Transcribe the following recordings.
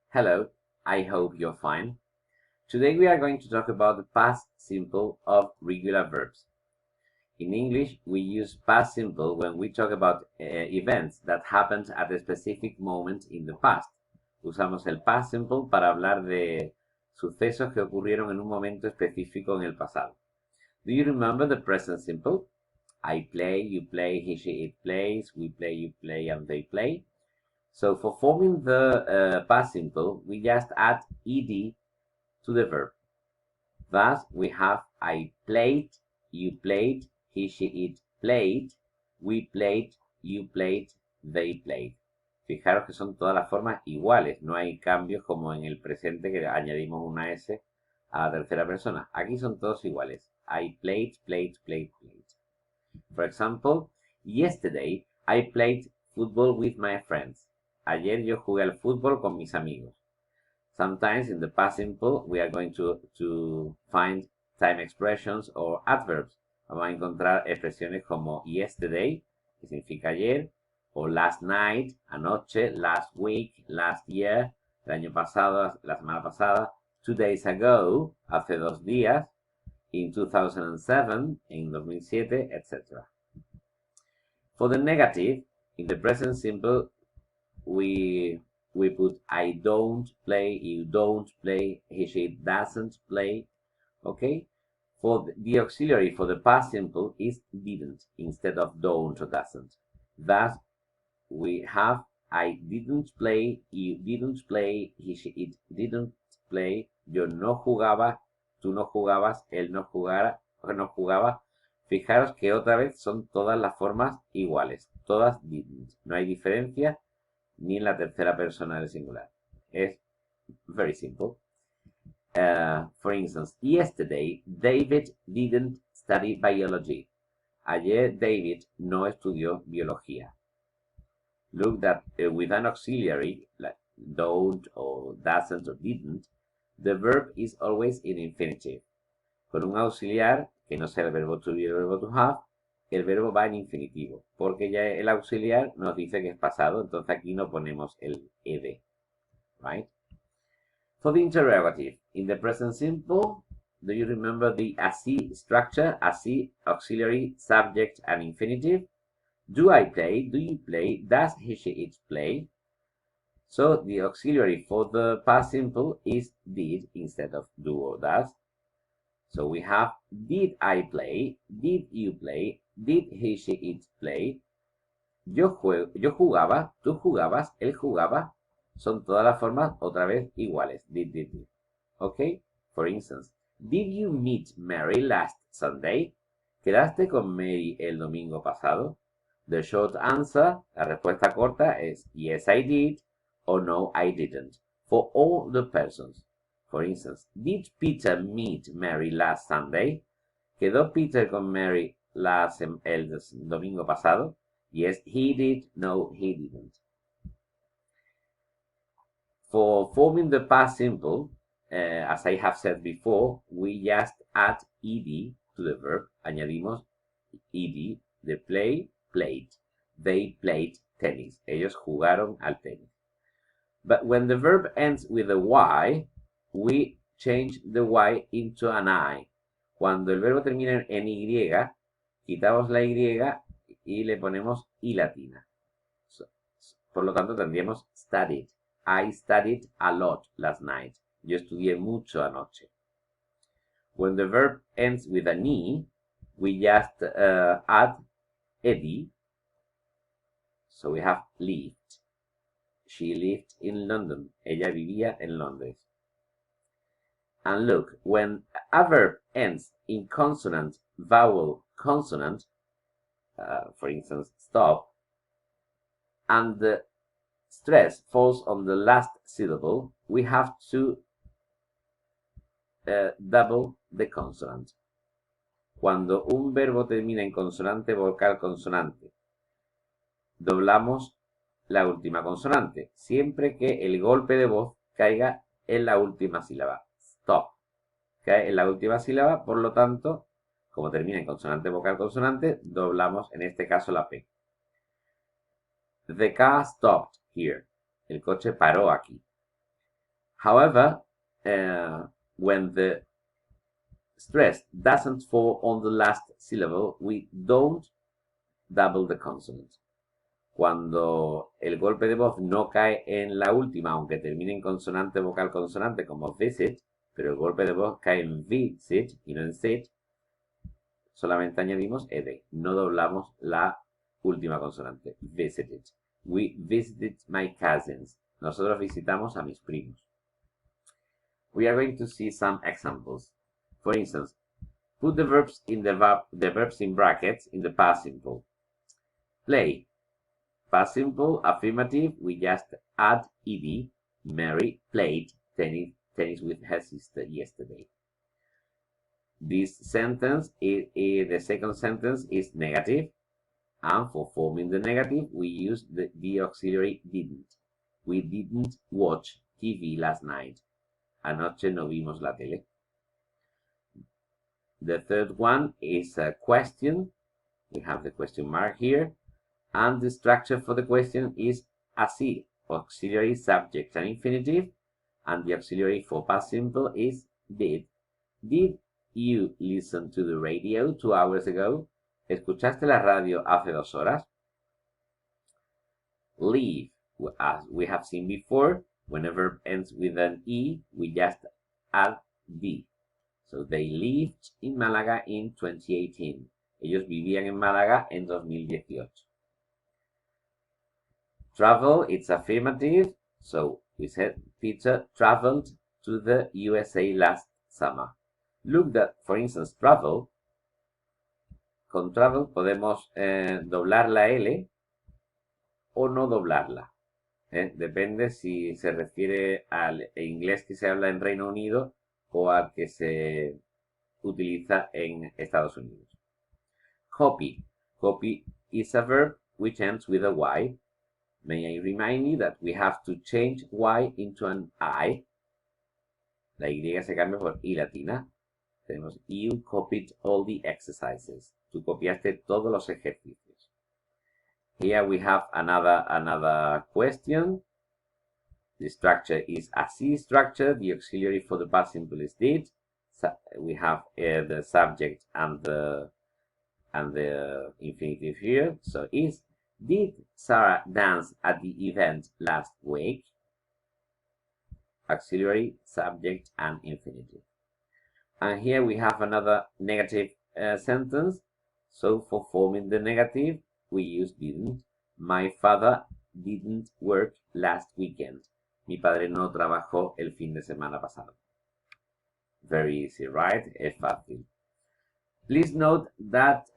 Hello, I hope you're fine. Today we are going to talk about the past simple of regular verbs. In English, we use past simple when we talk about events that happened at a specific moment in the past. Usamos el past simple para hablar de sucesos que ocurrieron en un momento específico en el pasado. Do you remember the present simple? I play, you play, he, she, it plays, we play, you play, and they play. So for forming the past simple, we just add ed to the verb. Thus, we have I played, you played, he, she, it played, we played, you played, they played. Fijaros que son todas las formas iguales, no hay cambios como en el presente que añadimos una S a la tercera persona. Aquí son todos iguales. I played, played, played, played. For example, yesterday I played football with my friends. Ayer yo jugué al fútbol con mis amigos. Sometimes in the past simple we are going to find time expressions or adverbs. Vamos a encontrar expresiones como yesterday, que significa ayer, o last night, anoche, last week, last year, el año pasado, la semana pasada, 2 days ago, hace 2 días, in 2007, en 2007, etc. For the negative, in the present simple, we put I don't play, you don't play, he, she doesn't play, okay? For the auxiliary for the past simple is didn't instead of don't or doesn't. Thus, we have I didn't play, you didn't play, he, she, it didn't play, yo no jugaba, tú no jugabas, él no jugaba. Fijaros que otra vez son todas las formas iguales, todas didn't. No hay diferencia ni en la tercera persona del singular. Es very simple. For instance, yesterday David didn't study biology. Ayer David no estudió biología. Look that with an auxiliary like don't or doesn't or didn't, the verb is always in infinitive. Con un auxiliar que no sea el verbo to be y el verbo to have, el verbo va en infinitivo, porque ya el auxiliar nos dice que es pasado, entonces aquí no ponemos el ed, right? For the interrogative, in the present simple, do you remember the AC structure? AC, auxiliary, subject, and infinitive. Do I play? Do you play? Does he, she, it play? So the auxiliary for the past simple is did instead of do or does. So we have did I play, did you play, did he, she, it play. Yo jugaba, tú jugabas, él jugaba. Son todas las formas otra vez iguales. Did. Okay? For instance, did you meet Mary last Sunday? ¿Quedaste con Mary el domingo pasado? The short answer, la respuesta corta es yes I did or no I didn't. For all the persons. For instance, did Peter meet Mary last Sunday? ¿Quedó Peter con Mary el domingo pasado? Yes, he did. No, he didn't. For forming the past simple, as I have said before, we just add ed to the verb. Añadimos ed de play, played. They played tennis. Ellos jugaron al tenis. But when the verb ends with a y, we change the y into an I. Cuando el verbo termina en Y, quitamos la Y y le ponemos I latina. Por lo tanto, tendríamos studied. I studied a lot last night. Yo estudié mucho anoche. When the verb ends with an I, we just add ed. So we have lived. She lived in London. Ella vivía en Londres. And look, when a verb ends in consonant, vowel, consonant, for instance, stop, and the stress falls on the last syllable, we have to double the consonant. Cuando un verbo termina en consonante, vocal, consonante, doblamos la última consonante, siempre que el golpe de voz caiga en la última sílaba. Stop. Cae en la última sílaba, por lo tanto, como termina en consonante, vocal, consonante, doblamos en este caso la P. The car stopped here. El coche paró aquí. However, when the stress doesn't fall on the last syllable, we don't double the consonant. Cuando el golpe de voz no cae en la última, aunque termine en consonante, vocal, consonante, como visit, pero el golpe de voz cae en visit y no en sit, solamente añadimos ed, no doblamos la última consonante, visited. We visited my cousins. Nosotros visitamos a mis primos. We are going to see some examples. For instance, put the verbs in the verbs in brackets in the past simple. Play. Past simple, affirmative, we just add ed. Mary played tennis with her sister yesterday. This sentence, the second sentence is negative. And for forming the negative, we use the auxiliary didn't. We didn't watch TV last night. Anoche no vimos la tele. The third one is a question. We have the question mark here. And the structure for the question is así, auxiliary, subject, and infinitive. And the auxiliary for past simple is did. Did you listen to the radio 2 hours ago? ¿Escuchaste la radio hace 2 horas? Leave. As we have seen before, when a verb ends with an E, we just add D. So they lived in Málaga in 2018. Ellos vivían en Málaga en 2018. Travel, it's affirmative. So we said Peter traveled to the USA last summer. Look that, for instance, travel. Con travel podemos doblar la L o no doblarla. Depende si se refiere al inglés que se habla en Reino Unido o al que se utiliza en Estados Unidos. Copy. Copy is a verb which ends with a Y. May I remind you that we have to change Y into an I. La Y se cambia por I latina. Tenemos, you copied all the exercises. Tú copiaste todos los ejercicios. Here we have another question. The structure is a C structure. The auxiliary for the past simple is did. So we have the subject and the infinitive here. So did Sarah dance at the event last week? Auxiliary, subject, and infinitive. And here we have another negative sentence. So for forming the negative, we use didn't. My father didn't work last weekend. Mi padre no trabajó el fin de semana pasado. Very easy, right? Es fácil. Please note that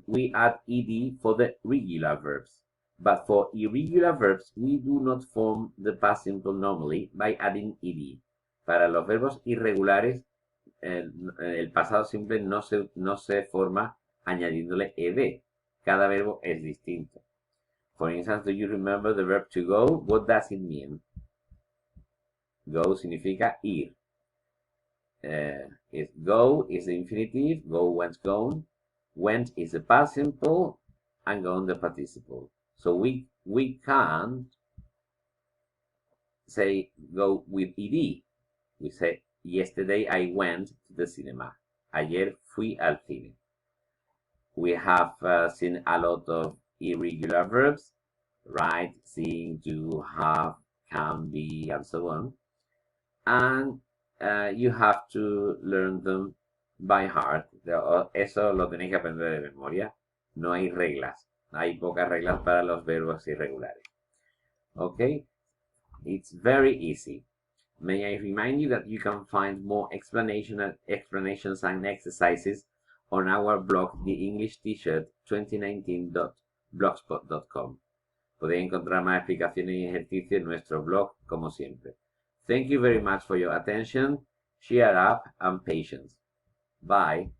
we add ed for the regular verbs. But for irregular verbs, we do not form the past simple normally by adding ed. Para los verbos irregulares, el pasado simple no se forma añadiéndole ed. Cada verbo es distinto. For instance, do you remember the verb to go? What does it mean? Go significa ir. Go is the infinitive. Go, went, gone. Went is the past simple, and gone the participle. So we can't say go with ed. We say, yesterday I went to the cinema. Ayer fui al cine. We have seen a lot of irregular verbs, write, sing, do, have, can, be, and so on. And you have to learn them by heart. Eso lo tenéis que aprender de memoria. No hay reglas. Hay pocas reglas para los verbos irregulares. Okay? It's very easy. May I remind you that you can find more explanations and exercises on our blog, The English T-Shirt 2019.blogspot.com. Podéis encontrar más explicaciones y ejercicios en nuestro blog, como siempre. Thank you very much for your attention. Cheer up and patience. Bye.